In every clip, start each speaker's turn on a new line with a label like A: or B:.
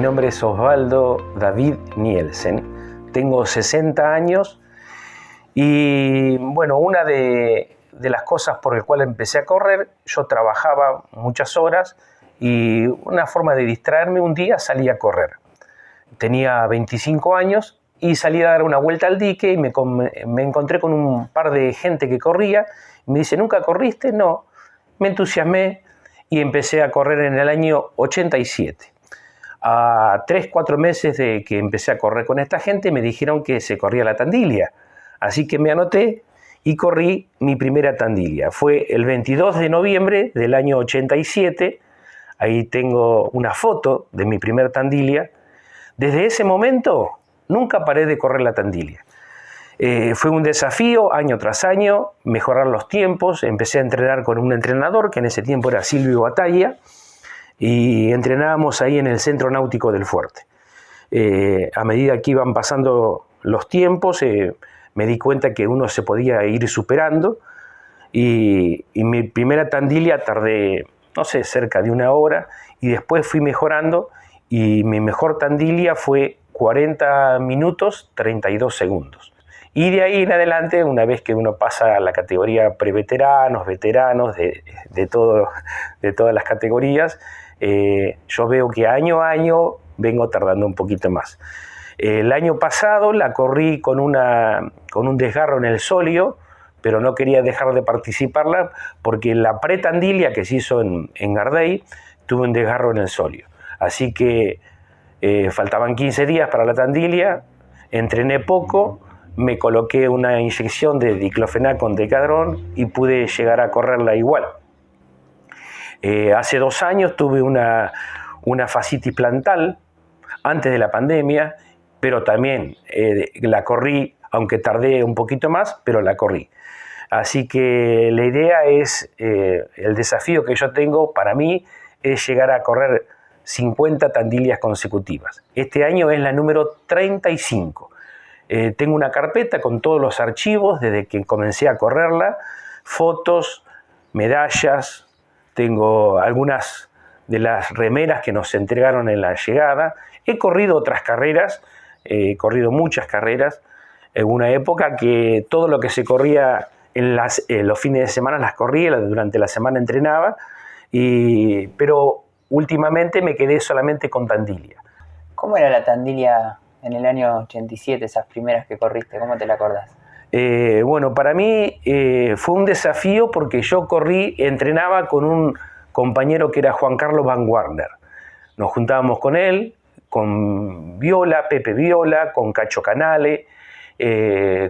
A: nombre es Osvaldo David Nielsen, tengo 60 años y bueno, una de las cosas por las cuales empecé a correr, yo trabajaba muchas horas y una forma de distraerme, un día salí a correr. Tenía 25 años y salí a dar una vuelta al dique y me encontré con un par de gente que corría. Me dice, ¿nunca corriste? No. Me entusiasmé y empecé a correr en el año 87. A 3-4 meses de que empecé a correr con esta gente me dijeron que se corría la Tandilia. Así que me anoté y corrí mi primera Tandilia. Fue el 22 de noviembre del año 87. Ahí tengo una foto de mi primer Tandilia. Desde ese momento nunca paré de correr la Tandilia. Fue un desafío año tras año, mejorar los tiempos. Empecé a entrenar con un entrenador que en ese tiempo era Silvio Batalla y entrenábamos ahí en el Centro Náutico del Fuerte. A medida que iban pasando los tiempos me di cuenta que uno se podía ir superando y mi primera Tandilia tardé, no sé, cerca de 1 hora y después fui mejorando y mi mejor Tandilia fue 40 minutos 32 segundos. Y de ahí en adelante, una vez que uno pasa a la categoría preveteranos, veteranos, de todas las categorías, yo veo que año a año vengo tardando un poquito más. El año pasado la corrí con un desgarro en el sóleo, pero no quería dejar de participarla porque en la pre-Tandilia que se hizo en Gardey tuve un desgarro en el sóleo. Así que faltaban 15 días para la Tandilia, entrené poco, me coloqué una inyección de diclofenac con decadrón y pude llegar a correrla igual. Hace 2 años tuve una fascitis plantar antes de la pandemia, pero también la corrí, aunque tardé un poquito más, pero la corrí. Así que la idea es, el desafío que yo tengo para mí es llegar a correr 50 Tandilias consecutivas. Este año es la número 35. Tengo una carpeta con todos los archivos desde que comencé a correrla, fotos, medallas, tengo algunas de las remeras que nos entregaron en la llegada. He corrido otras carreras, he corrido muchas carreras, en una época que todo lo que se corría en los fines de semana las corría, durante la semana entrenaba, pero últimamente me quedé solamente con Tandilia.
B: ¿Cómo era la Tandilia en el año 87, esas primeras que corriste? ¿Cómo te la acordás?
A: Bueno, para mí fue un desafío porque yo entrenaba con un compañero que era Juan Carlos Van Warner. Nos juntábamos con él, con Viola, Pepe Viola, con Cacho Canale,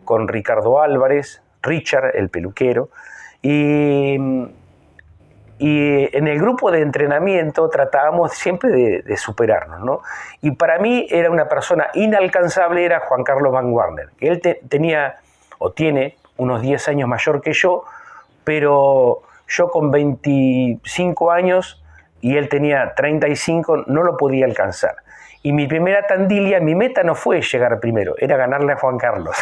A: con Ricardo Álvarez, Richard, el peluquero, y en el grupo de entrenamiento tratábamos siempre de superarnos, ¿no? Y para mí era una persona inalcanzable, era Juan Carlos Van Warner, que él tenía o tiene unos 10 años mayor que yo, pero yo con 25 años y él tenía 35, no lo podía alcanzar. Y mi primera Tandilia, mi meta no fue llegar primero, era ganarle a Juan Carlos.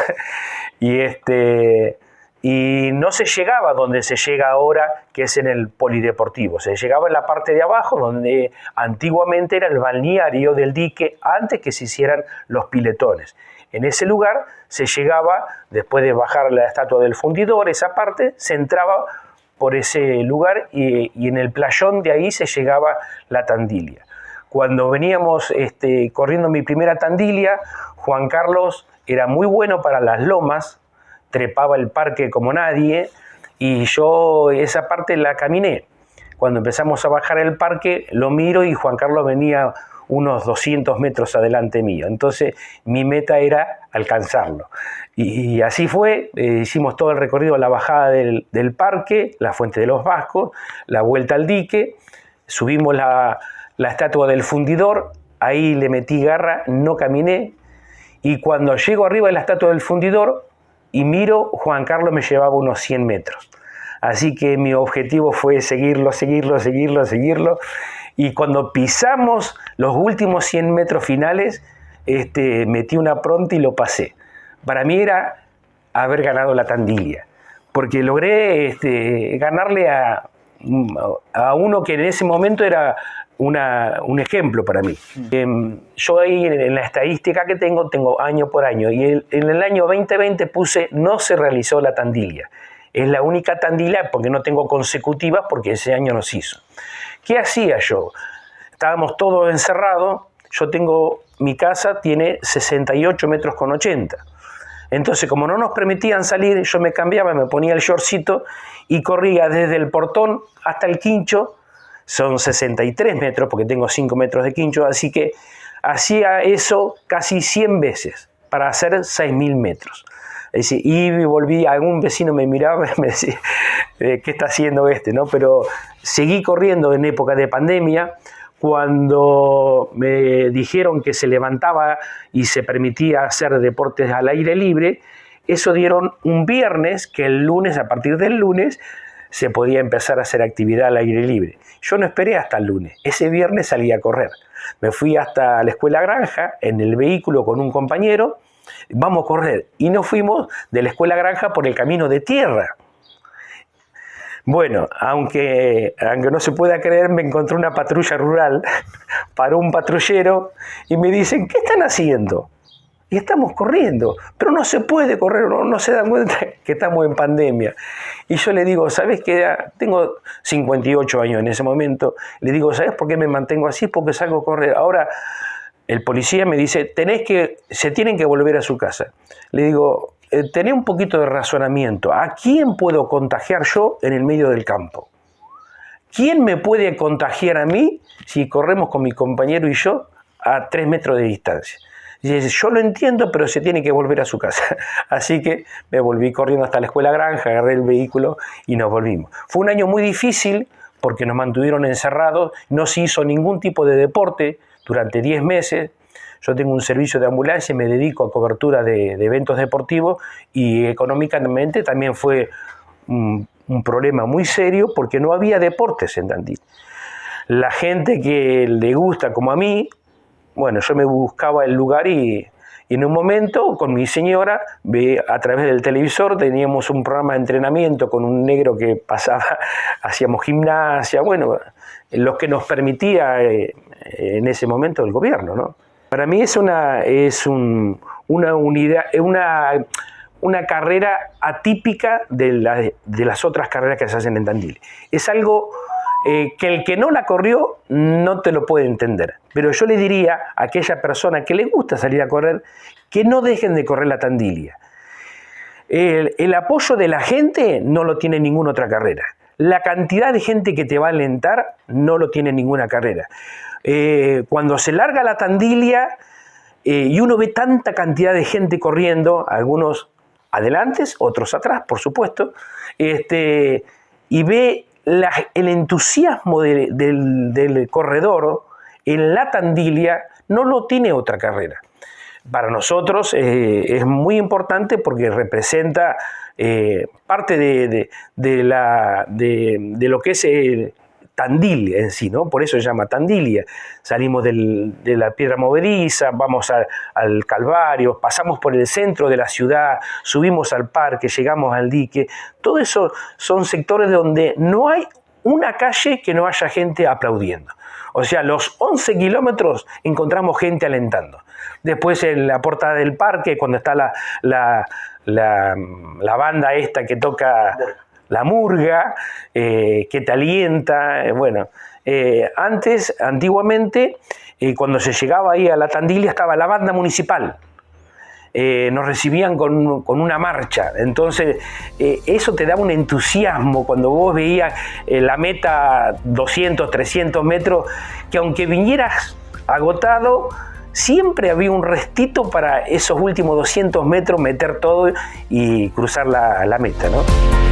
A: Y no se llegaba donde se llega ahora, que es en el polideportivo. Se llegaba en la parte de abajo, donde antiguamente era el balneario del dique, antes que se hicieran los piletones. En ese lugar se llegaba, después de bajar la estatua del fundidor, esa parte, se entraba por ese lugar y en el playón de ahí se llegaba la Tandilia. Cuando veníamos corriendo mi primera Tandilia, Juan Carlos era muy bueno para las lomas, trepaba el parque como nadie y yo esa parte la caminé. Cuando empezamos a bajar el parque lo miro y Juan Carlos venía unos 200 metros adelante mío. Entonces mi meta era alcanzarlo. Y así fue, hicimos todo el recorrido, la bajada del parque, la Fuente de los Vascos, la vuelta al dique, subimos la estatua del fundidor, ahí le metí garra, no caminé y cuando llego arriba de la estatua del fundidor y miro, Juan Carlos me llevaba unos 100 metros. Así que mi objetivo fue seguirlo. Y cuando pisamos los últimos 100 metros finales, metí una pronta y lo pasé. Para mí era haber ganado la Tandilia, porque logré ganarle a a uno que en ese momento era un ejemplo para mí. Yo ahí en la estadística que tengo año por año, y en el año 2020 puse no se realizó la Tandilia. Es la única Tandilia porque no tengo consecutivas porque ese año no se hizo. ¿Qué hacía yo? Estábamos todos encerrados. Mi casa tiene 68 metros con 80. Entonces, como no nos permitían salir, yo me cambiaba, me ponía el shortcito y corría desde el portón hasta el quincho. Son 63 metros porque tengo 5 metros de quincho, así que hacía eso casi 100 veces para hacer 6.000 metros. Es decir, y volví, algún vecino me miraba y me decía, ¿qué está haciendo este? ¿No? Pero seguí corriendo en época de pandemia. Cuando me dijeron que se levantaba y se permitía hacer deportes al aire libre, eso dieron un viernes, que el lunes, a partir del lunes, se podía empezar a hacer actividad al aire libre. Yo no esperé hasta el lunes, ese viernes salí a correr. Me fui hasta la escuela Granja en el vehículo con un compañero, vamos a correr, y nos fuimos de la escuela Granja por el camino de tierra. Bueno, aunque no se pueda creer, me encontré una patrulla rural, paró un patrullero y me dicen, ¿qué están haciendo? Y estamos corriendo, pero no se puede correr, no se dan cuenta que estamos en pandemia. Y yo le digo, ¿sabes qué? Tengo 58 años en ese momento. Le digo, ¿sabes por qué me mantengo así? Porque salgo a correr. Ahora el policía me dice, se tienen que volver a su casa. Le digo, tené un poquito de razonamiento. ¿A quién puedo contagiar yo en el medio del campo? ¿Quién me puede contagiar a mí si corremos con mi compañero y yo a 3 metros de distancia? Y dice, yo lo entiendo, pero se tiene que volver a su casa. Así que me volví corriendo hasta la escuela Granja, agarré el vehículo y nos volvimos. Fue un año muy difícil porque nos mantuvieron encerrados, no se hizo ningún tipo de deporte durante 10 meses. Yo tengo un servicio de ambulancia y me dedico a cobertura de eventos deportivos, y económicamente también fue un problema muy serio porque no había deportes en Tandil. La gente que le gusta, como a mí, bueno, yo me buscaba el lugar y en un momento con mi señora, a través del televisor, teníamos un programa de entrenamiento con un negro que pasaba, hacíamos gimnasia, bueno, lo que nos permitía en ese momento el gobierno, ¿no? Para mí es una carrera atípica de las otras carreras que se hacen en Tandil. Es algo que el que no la corrió no te lo puede entender. Pero yo le diría a aquella persona que le gusta salir a correr que no dejen de correr la Tandilia. El apoyo de la gente no lo tiene ninguna otra carrera. La cantidad de gente que te va a alentar no lo tiene ninguna carrera. Cuando se larga la Tandilia y uno ve tanta cantidad de gente corriendo, algunos adelante, otros atrás, por supuesto, y ve el entusiasmo del corredor en la Tandilia, no lo tiene otra carrera. Para nosotros es muy importante porque representa parte de lo que es Tandil en sí, ¿no? Por eso se llama Tandilia. Salimos de la piedra movediza, vamos al Calvario, pasamos por el centro de la ciudad, subimos al parque, llegamos al dique. Todo eso son sectores donde no hay una calle que no haya gente aplaudiendo. O sea, los 11 kilómetros encontramos gente alentando. Después en la portada del parque, cuando está la banda esta que toca la murga, que te alienta, bueno. Antiguamente, cuando se llegaba ahí a la Tandilia, estaba la banda municipal. Nos recibían con una marcha. Entonces, eso te daba un entusiasmo cuando vos veías la meta 200, 300 metros, que aunque vinieras agotado, siempre había un restito para esos últimos 200 metros meter todo y cruzar la meta, ¿no?